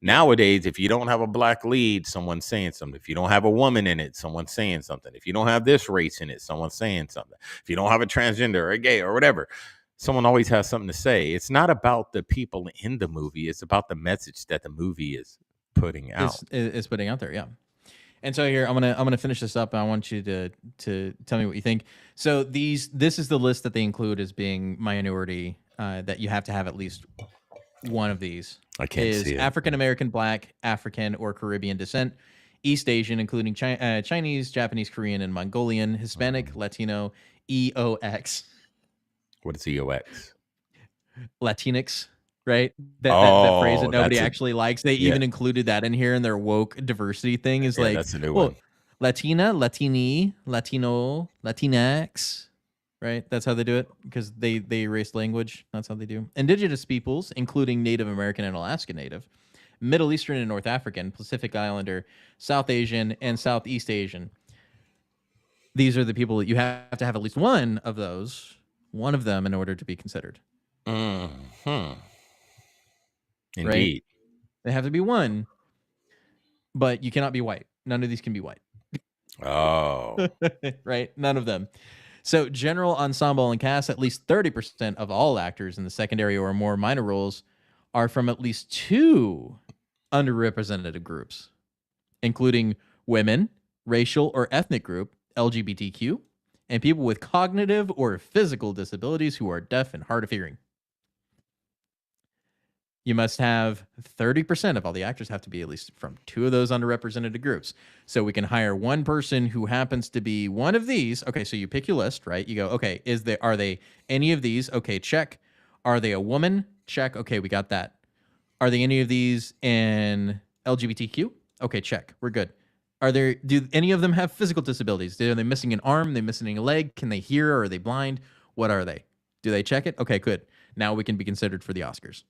Nowadays, if you don't have a black lead, someone's saying something. If you don't have a woman in it, someone's saying something. If you don't have this race in it, someone's saying something. If you don't have a transgender or a gay or whatever, someone always has something to say. It's not about the people in the movie. It's about the message that the movie is putting out. Is putting out there, yeah. And so here I'm gonna finish this up, and I want you to tell me what you think. So this is the list that they include as being minority, that you have to have at least one of these. I can't see it. African American, Black, African, or Caribbean descent, East Asian, including Chinese, Japanese, Korean, and Mongolian, Hispanic, Latino, EOX. What is EOX? Latinx, right? That phrase that nobody actually likes. They even included that in here in their woke diversity thing. Is like, that's a new one. Latina, Latini, Latino, Latinx. Right, that's how they do it because they erase language. That's how they do. Indigenous peoples, including Native American and Alaska Native, Middle Eastern and North African, Pacific Islander, South Asian, and Southeast Asian. These are the people that you have to have at least one of them in order to be considered. Indeed. Right? They have to be one, but you cannot be white. None of these can be white. Oh. Right? None of them. So general ensemble and cast, at least 30% of all actors in the secondary or more minor roles are from at least two underrepresented groups, including women, racial or ethnic group, LGBTQ, and people with cognitive or physical disabilities who are deaf and hard of hearing. You must have 30% of all the actors have to be at least from two of those underrepresented groups. So we can hire one person who happens to be one of these. Okay, so you pick your list, right? You go, okay, are they any of these? Okay, check. Are they a woman? Check. Okay, we got that. Are they any of these in LGBTQ? Okay, check. We're good. Do any of them have physical disabilities? Are they missing an arm? Are they missing a leg? Can they hear or are they blind? What are they? Do they check it? Okay, good. Now we can be considered for the Oscars.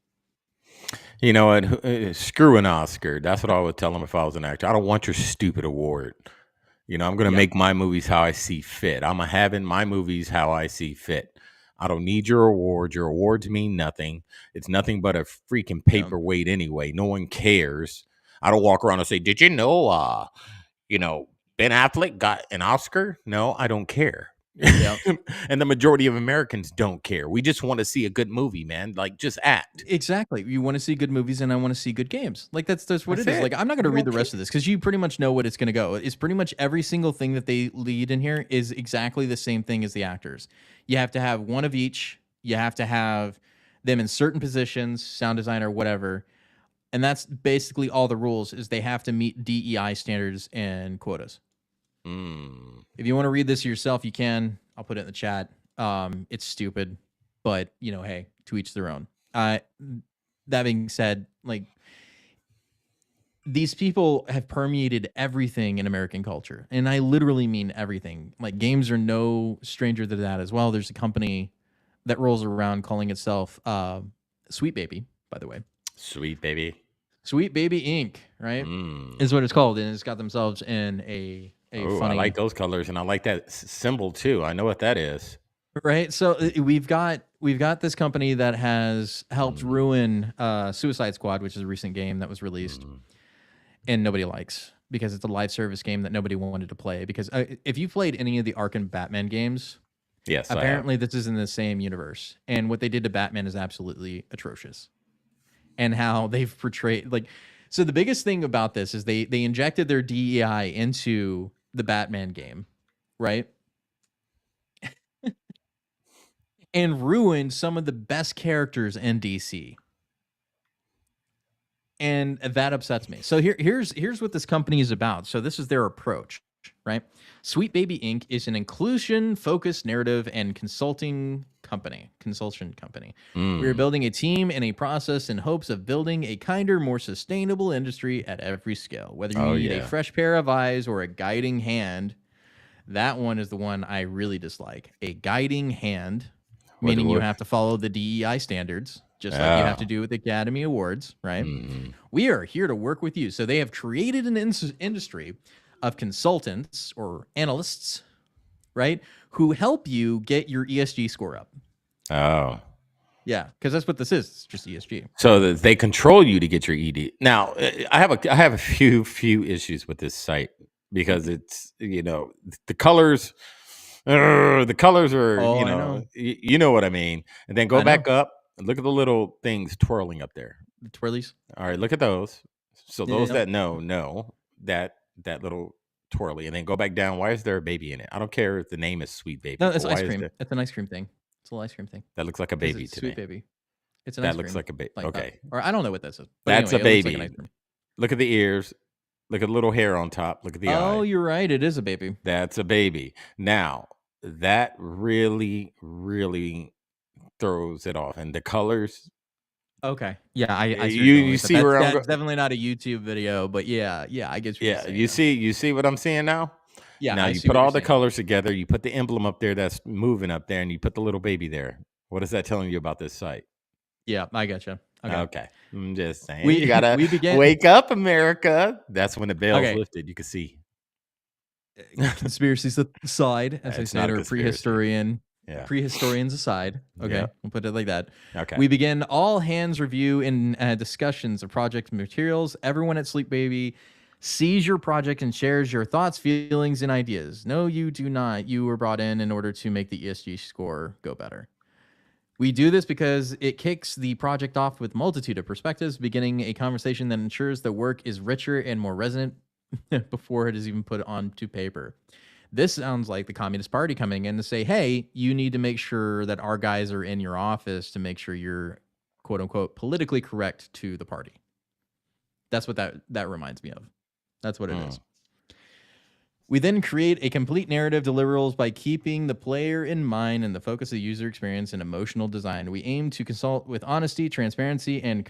You know what? Screw an Oscar. That's what I would tell them if I was an actor. I don't want your stupid award. I'm going to make my movies how I see fit. I'm having my movies how I see fit. I don't need your award. Your awards mean nothing. It's nothing but a freaking paperweight anyway. No one cares. I don't walk around and say, did you know, Ben Affleck got an Oscar? No, I don't care. Yep. And the majority of Americans don't care. We just want to see a good movie, man. Like, just act. Exactly. You want to see good movies, and I want to see good games. Like, that's what it is. Like, I'm not going to read the rest of this because you pretty much know what it's going to go. It's pretty much every single thing that they lead in here is exactly the same thing as the actors. You have to have one of each. You have to have them in certain positions, sound designer, whatever. And that's basically all the rules is they have to meet DEI standards and quotas. If you want to read this yourself, you can. I'll put it in the chat. It's stupid, but hey, to each their own. That being said, like these people have permeated everything in American culture. And I literally mean everything. Like, games are no stranger to that as well. There's a company that rolls around calling itself Sweet Baby, by the way. Sweet Baby. Sweet Baby Inc., right? Is what it's called. And it's got themselves in a Oh, funny... I like those colors, and I like that symbol too. I know what that is. Right. So we've got this company that has helped ruin Suicide Squad, which is a recent game that was released and nobody likes because it's a live service game that nobody wanted to play. Because if you played any of the Arkham Batman games, yes, apparently this is in the same universe. And what they did to Batman is absolutely atrocious. And how they've portrayed, like, so the biggest thing about this is they injected their DEI into the Batman game, right? And ruined some of the best characters in DC. And that upsets me. So here's what this company is about. So this is their approach, right? Sweet Baby Inc. is an inclusion-focused narrative and consulting company. We are building a team and a process in hopes of building a kinder, more sustainable industry at every scale. Whether you need a fresh pair of eyes or a guiding hand, that one is the one I really dislike. A guiding hand, meaning you have to follow the DEI standards, just like you have to do with the Academy Awards, right? We are here to work with you. So they have created an industry of consultants or analysts, right, who help you get your ESG score up. Oh. Yeah, because that's what this is. It's just ESG. So that they control you to get your ED. Now, I have a few issues with this site because it's, the colors... the colors are, you know what I mean. And then go back up and look at the little things twirling up there. The twirlies. All right, look at those. So those that know that little twirly, and then go back down. Why is there a baby in it? I don't care if the name is Sweet Baby. No, it's ice cream. It's an ice cream thing. It's a little ice cream thing. That looks like a baby to Sweet me. Baby. It's an that ice looks cream, like a baby. like Okay, or I don't know what this is. But that's anyway, a baby. Like look at the ears. Look at the little hair on top. Look at the eye. Oh, you're right. It is a baby. That's a baby. Now that really throws it off, and the colors. Okay. Yeah, I you see where I'm that's definitely not a YouTube video, but yeah, I get you. Yeah, you see what I'm seeing now? Yeah. Now you put all the colors together, you put the emblem up there that's moving up there, and you put the little baby there. What is that telling you about this site? Yeah, I gotcha. Okay. I'm just saying. You gotta wake up, America. That's when the veil's lifted. You can see. Conspiracies aside, as I said, or prehistorian. Yeah. Prehistorians aside. Okay. Yeah. We'll put it like that. Okay. We begin all hands review and discussions of project materials. Everyone at Sleep Baby sees your project and shares your thoughts, feelings, and ideas. No, you do not. You were brought in order to make the ESG score go better. We do this because it kicks the project off with a multitude of perspectives, beginning a conversation that ensures the work is richer and more resonant before it is even put onto paper. This sounds like the Communist Party coming in to say, hey, you need to make sure that our guys are in your office to make sure you're, quote unquote, politically correct to the party. That's what that reminds me of. That's what it is. We then create a complete narrative deliverables by keeping the player in mind and the focus of user experience and emotional design. We aim to consult with honesty, transparency, and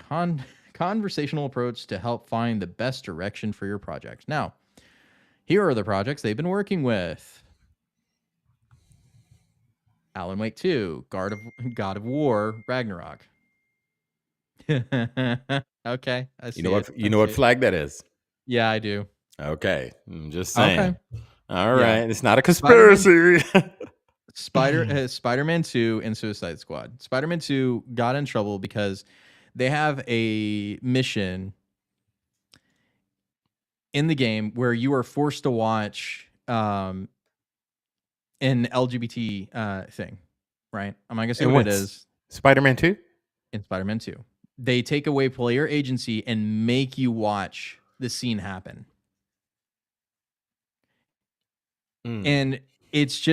conversational approach to help find the best direction for your project. Now, here are the projects they've been working with. Alan Wake 2, God of War, Ragnarok. Okay, I see. You know what flag that is? Yeah, I do. Okay, I'm just saying. Okay. All right, it's not a conspiracy. Spider-Man 2 and Suicide Squad. Spider-Man 2 got in trouble because they have a mission in the game where you are forced to watch an LGBT thing, right? I'm not gonna say what it is. Spider-Man 2? In Spider-Man 2. They take away player agency and make you watch the scene happen. And it's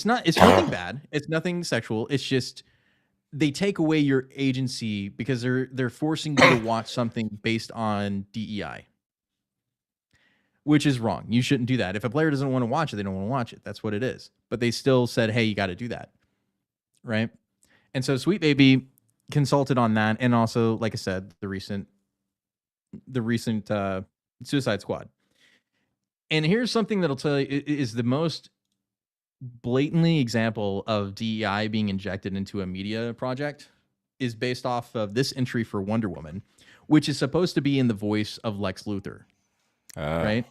nothing bad. It's nothing sexual. It's just they take away your agency because they're forcing you to watch something based on DEI. Which is wrong. You shouldn't do that. If a player doesn't want to watch it, they don't want to watch it. That's what it is. But they still said, hey, you got to do that. Right? And so Sweet Baby consulted on that. And also, like I said, the recent recent Suicide Squad. And here's something that'll tell you is the most blatantly example of DEI being injected into a media project is based off of this entry for Wonder Woman, which is supposed to be in the voice of Lex Luthor, right?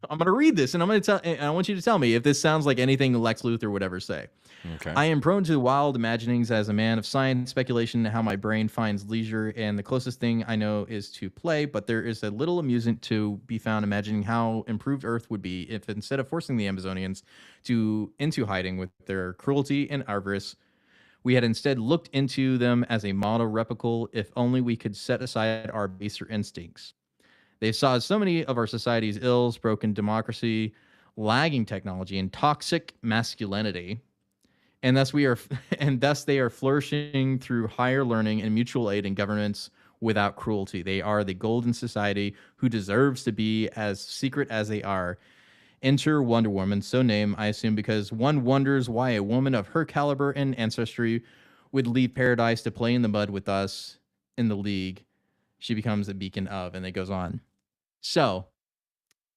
I'm going to read this, and I'm going to tell. And I want you to tell me if this sounds like anything Lex Luthor would ever say. Okay. I am prone to wild imaginings as a man of science, speculation, how my brain finds leisure, and the closest thing I know is to play. But there is a little amusement to be found imagining how improved Earth would be if, instead of forcing the Amazonians into hiding with their cruelty and avarice, we had instead looked into them as a model replica. If only we could set aside our baser instincts. They saw so many of our society's ills, broken democracy, lagging technology, and toxic masculinity. And thus they are flourishing through higher learning and mutual aid in governments without cruelty. They are the golden society who deserves to be as secret as they are. Enter Wonder Woman, so named, I assume, because one wonders why a woman of her caliber and ancestry would leave paradise to play in the mud with us in the league. She becomes a beacon of, and it goes on. So,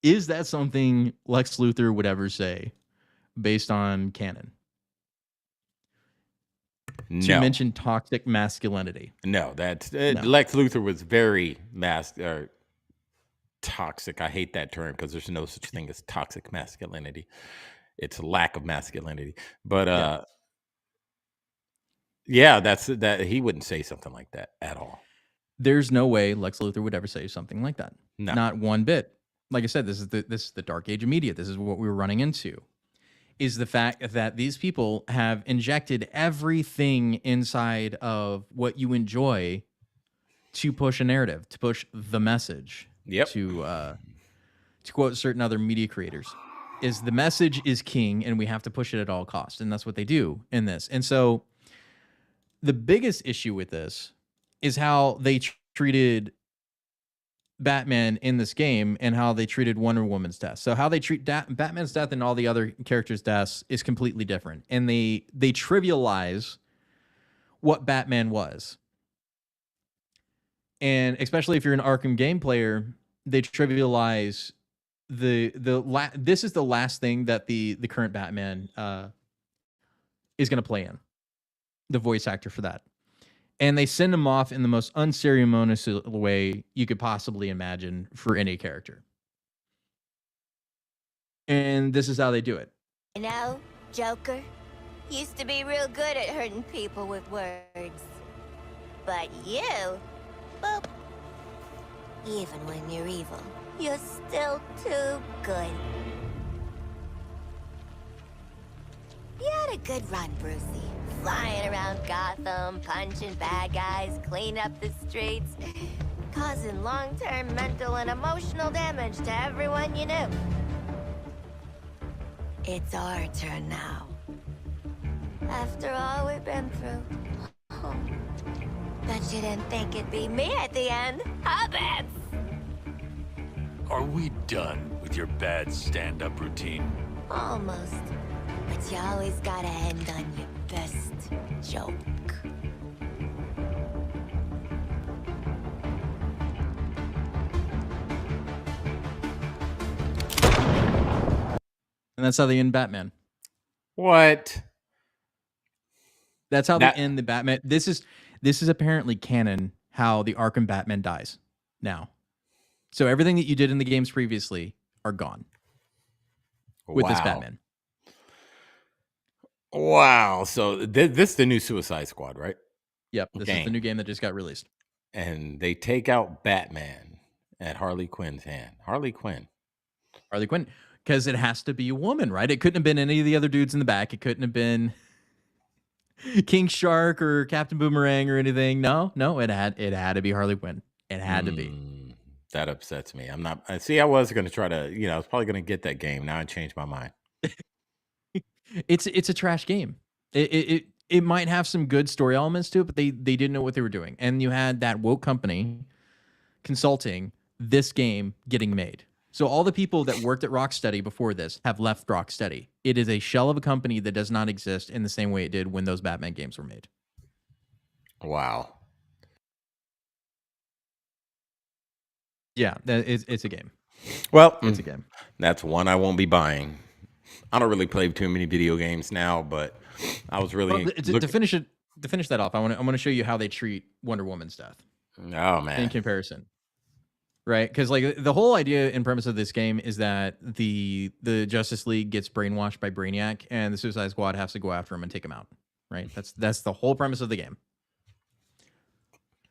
is that something Lex Luthor would ever say based on canon? No. To mention toxic masculinity. No, that's No. Lex Luthor was very toxic. I hate that term because there's no such thing as toxic masculinity. It's lack of masculinity. But yeah, that's that. He wouldn't say something like that at all. There's no way Lex Luthor would ever say something like that. No. Not one bit. Like I said, this is the dark age of media. This is what we were running into. Is the fact that these people have injected everything inside of what you enjoy to push a narrative, to push the message. Yep. To quote certain other media creators, is the message is king and we have to push it at all costs. And that's what they do in this. And so the biggest issue with this is how they treated Batman in this game and how they treated Wonder Woman's death. So how they treat Batman's death and all the other characters' deaths is completely different. And they trivialize what Batman was. And especially if you're an Arkham game player, they trivialize this is the last thing that the current Batman is going to play in. The voice actor for that. And they send him off in the most unceremonious way you could possibly imagine for any character. And this is how they do it. You know, Joker used to be real good at hurting people with words. But you, boop. Even when you're evil, you're still too good. You had a good run, Brucey. Flying around Gotham, punching bad guys, cleaning up the streets, causing long-term mental and emotional damage to everyone you knew. It's our turn now. After all we've been through. Oh. Bet you didn't think it'd be me at the end, huh, Bats? Are we done with your bad stand-up routine? Almost. But you always gotta end on your best joke. And that's how they end Batman. What? That's how they end the Batman. This is apparently canon how the Arkham Batman dies now. So everything that you did in the games previously are gone with this Batman. Wow. So this is the new Suicide Squad, right? Yep. This is the new game that just got released. And they take out Batman at Harley Quinn's hand. Harley Quinn. Because it has to be a woman, right? It couldn't have been any of the other dudes in the back. It couldn't have been King Shark or Captain Boomerang or anything. No, it had to be Harley Quinn. It had to be. That upsets me. I was going to try to, I was probably going to get that game. Now I changed my mind. It's a trash game. It might have some good story elements to it, but they didn't know what they were doing. And you had that woke company consulting this game getting made. So all the people that worked at Rocksteady before this have left Rocksteady. It is a shell of a company that does not exist in the same way it did when those Batman games were made. Wow. Yeah, it's a game. Well, it's a game. That's one I won't be buying. I don't really play too many video games now, but I was really to finish that off. I want to show you how they treat Wonder Woman's death. Oh man! In comparison, right? Because like the whole idea and premise of this game is that the Justice League gets brainwashed by Brainiac, and the Suicide Squad has to go after him and take him out. Right? That's the whole premise of the game.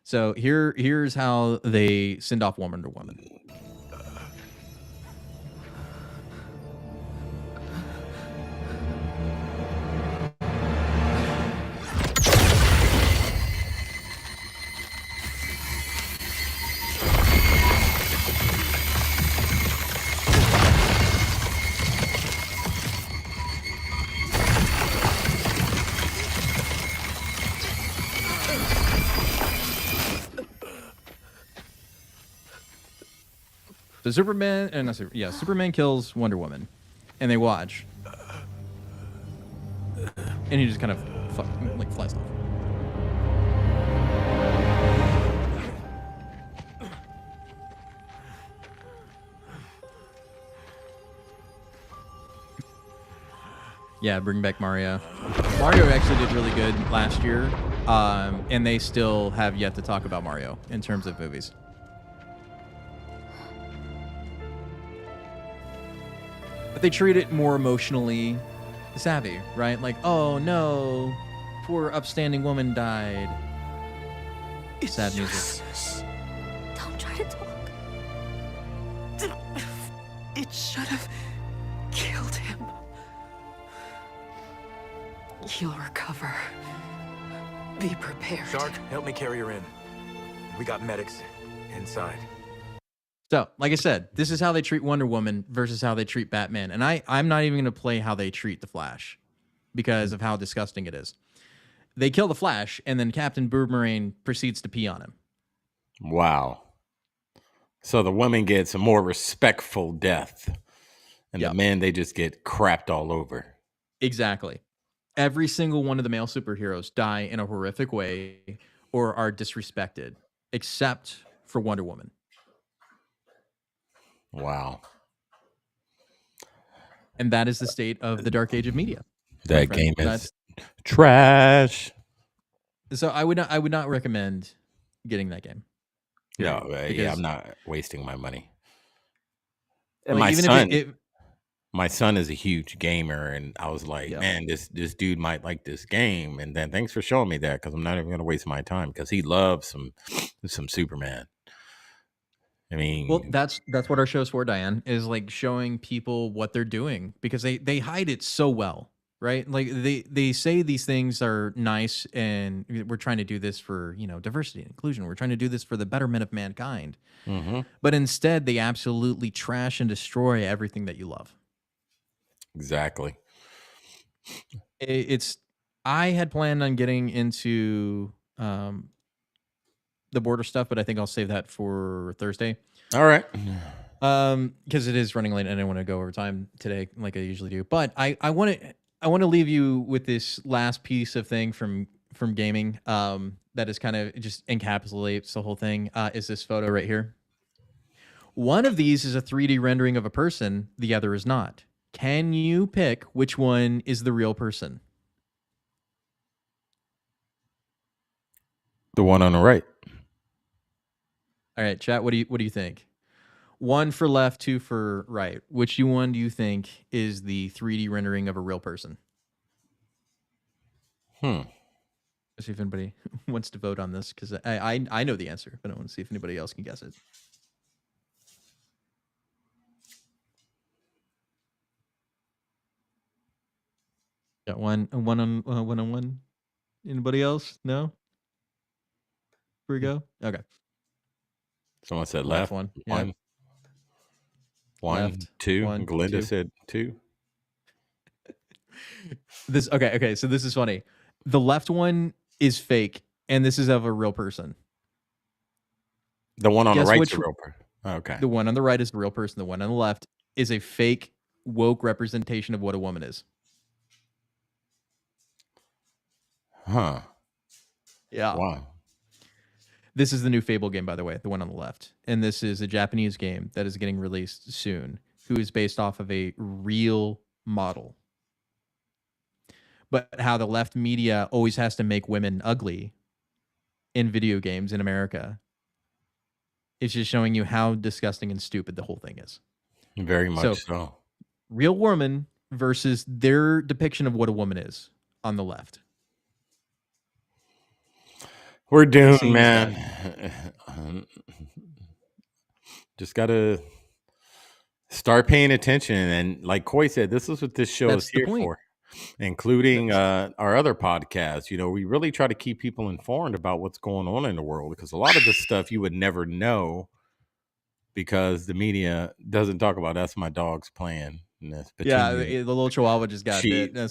So here's how they send off Wonder Woman. So Superman kills Wonder Woman, and they watch, and he just kind of flies off. Yeah, bring back Mario. Mario actually did really good last year, and they still have yet to talk about Mario in terms of movies. But they treat it more emotionally savvy, right? Like, oh no, poor upstanding woman died. Sad music. Don't try to talk. It should have killed him. He'll recover. Be prepared. Shark, help me carry her in. We got medics inside. So, like I said, this is how they treat Wonder Woman versus how they treat Batman. And I'm not even going to play how they treat the Flash because of how disgusting it is. They kill the Flash, and then Captain Boomerang proceeds to pee on him. Wow. So the woman gets a more respectful death. And the men, they just get crapped all over. Exactly. Every single one of the male superheroes die in a horrific way or are disrespected, except for Wonder Woman. Wow. And that is the state of the dark age of media. That game is trash. So I would not recommend getting that game. No, yeah, I'm not wasting my money. And like, my son is a huge gamer, and I was like, man, this dude might like this game. And then thanks for showing me that, because I'm not even going to waste my time, because he loves some Superman. I mean, well, that's what our show's for, Diane, is like showing people what they're doing, because they hide it so well, right? Like they say these things are nice and we're trying to do this for, diversity and inclusion. We're trying to do this for the betterment of mankind. Mm-hmm. But instead, they absolutely trash and destroy everything that you love. Exactly. I had planned on getting into the border stuff, but I think I'll save that for Thursday. All right. Because it is running late and I don't want to go over time today like I usually do. But I want to leave you with this last piece of thing from gaming that is kind of just encapsulates the whole thing. Is this photo right here? One of these is a 3D rendering of a person, the other is not. Can you pick which one is the real person? The one on the right. All right, chat. What do you think? 1 for left, 2 for right. Which one do you think is the 3D rendering of a real person? Let's see if anybody wants to vote on this, because I know the answer, but I want to see if anybody else can guess it. Got one on one. Anybody else? No. Here we go. Okay. Someone said left. One. One. Yeah. One. Left. 2. One, Glinda 2. said 2. Okay. So this is funny. The left one is fake, and this is of a real person. The one on the right is a real person. Okay. The one on the right is the real person. The one on the left is a fake woke representation of what a woman is. Huh. Yeah. Wow. This is the new Fable game, by the way, the one on the left. And this is a Japanese game that is getting released soon, who is based off of a real model. But how the left media always has to make women ugly in video games in America. It's just showing you how disgusting and stupid the whole thing is. Very much so. Real woman versus their depiction of what a woman is on the left. We're doomed, man. Just got to start paying attention. And like Coy said, this is what this show is here for, including our other podcasts. You know, we really try to keep people informed about what's going on in the world, because a lot of this stuff you would never know because the media doesn't talk about. That's my dog's playing. Yeah, the little chihuahua just got bit.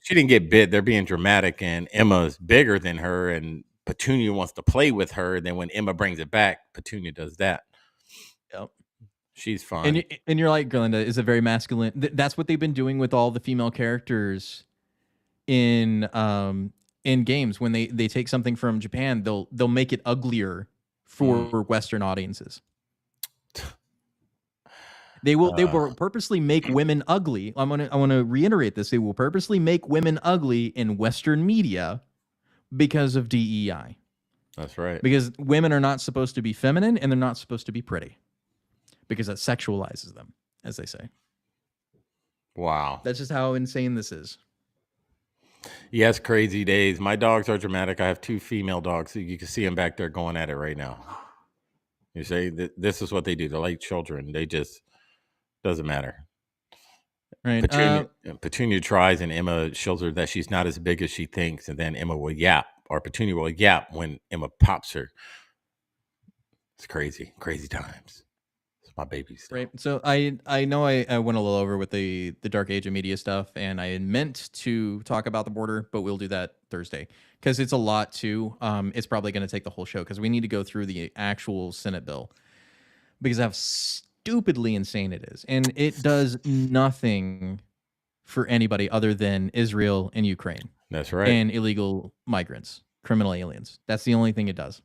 She didn't get bit. They're being dramatic, and Emma's bigger than her, and Petunia wants to play with her. And then when Emma brings it back, Petunia does that. Yep. She's fine. And you're like, Glinda is a very masculine. That's what they've been doing with all the female characters in games. When they take something from Japan, they'll make it uglier for Western audiences. They will purposely make women ugly. I want to reiterate this. They will purposely make women ugly in Western media because of DEI. That's right. Because women are not supposed to be feminine, and they're not supposed to be pretty, because that sexualizes them, as they say. Wow. That's just how insane this is. Yes, crazy days. My dogs are dramatic. I have 2 female dogs. You can see them back there going at it right now. You say this is what they do. They're like children. They just doesn't matter. Right. Petunia tries, and Emma shows her that she's not as big as she thinks, and then Emma will yap, or Petunia will yap when Emma pops her. It's crazy times. It's my babies. Right. So I know I went a little over with the dark age of media stuff, and I meant to talk about the border, but we'll do that Thursday because it's a lot too. It's probably going to take the whole show because we need to go through the actual Senate bill, because how stupidly insane it is, and it does nothing for anybody other than Israel and Ukraine. That's right. And illegal migrants, criminal aliens. That's the only thing it does.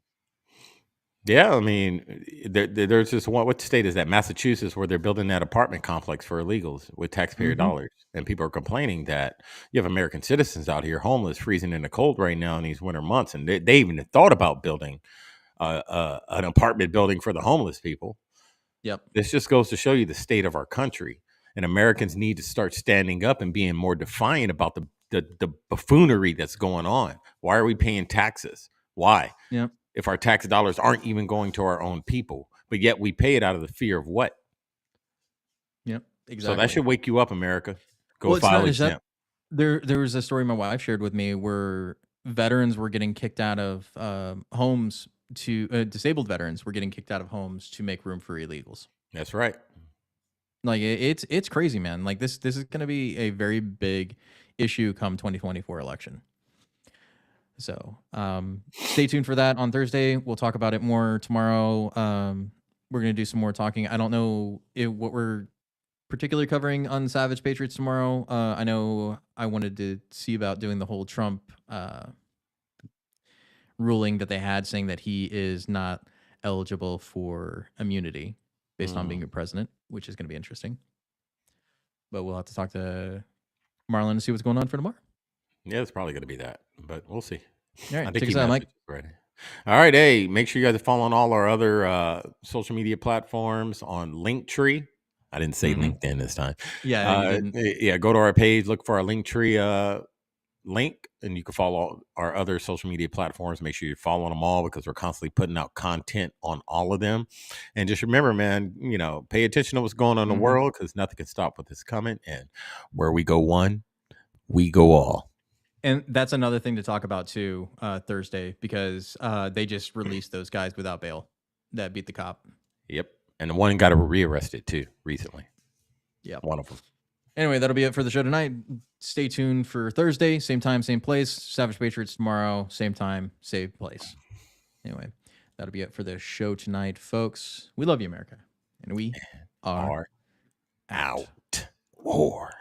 Yeah, I mean, there's this one. What state is that? Massachusetts, where they're building that apartment complex for illegals with taxpayer dollars, and people are complaining that you have American citizens out here homeless, freezing in the cold right now in these winter months, and they even thought about building an apartment building for the homeless people. Yep. This just goes to show you the state of our country, and Americans need to start standing up and being more defiant about the buffoonery that's going on. Why are we paying taxes? Why? Yep. If our tax dollars aren't even going to our own people, but yet we pay it out of the fear of what? Yep, exactly. So that should wake you up, America. Go file exempt. There was a story my wife shared with me where veterans were getting kicked out of homes to disabled veterans were getting kicked out of homes to make room for illegals. That's right. Like it's crazy, man. Like this is going to be a very big issue come 2024 election. So stay tuned for that on Thursday. We'll talk about it more tomorrow. We're going to do some more talking. I don't know what we're particularly covering on Savage Patriots tomorrow. I know I wanted to see about doing the whole Trump ruling that they had, saying that he is not eligible for immunity based on being a president, which is going to be interesting. But we'll have to talk to Marlon and see what's going on for tomorrow. Yeah, it's probably going to be that, but we'll see. All right, check us out, Mike. Ready. All right, hey, make sure you guys are following all our other social media platforms on Linktree. I didn't say LinkedIn this time. Yeah, go to our page, look for our Linktree link, and you can follow our other social media platforms. Make sure you're following them all, because we're constantly putting out content on all of them. And just remember, man, pay attention to what's going on in the world, because nothing can stop what is coming. And where we go one, we go all. And that's another thing to talk about too, Thursday, because they just released those guys without bail that beat the cop. Yep. And one got rearrested too recently. Yeah. One of them. Anyway, that'll be it for the show tonight. Stay tuned for Thursday, same time, same place. Savage Patriots tomorrow, same time, same place. Anyway, that'll be it for the show tonight, folks. We love you, America. And we are out. War.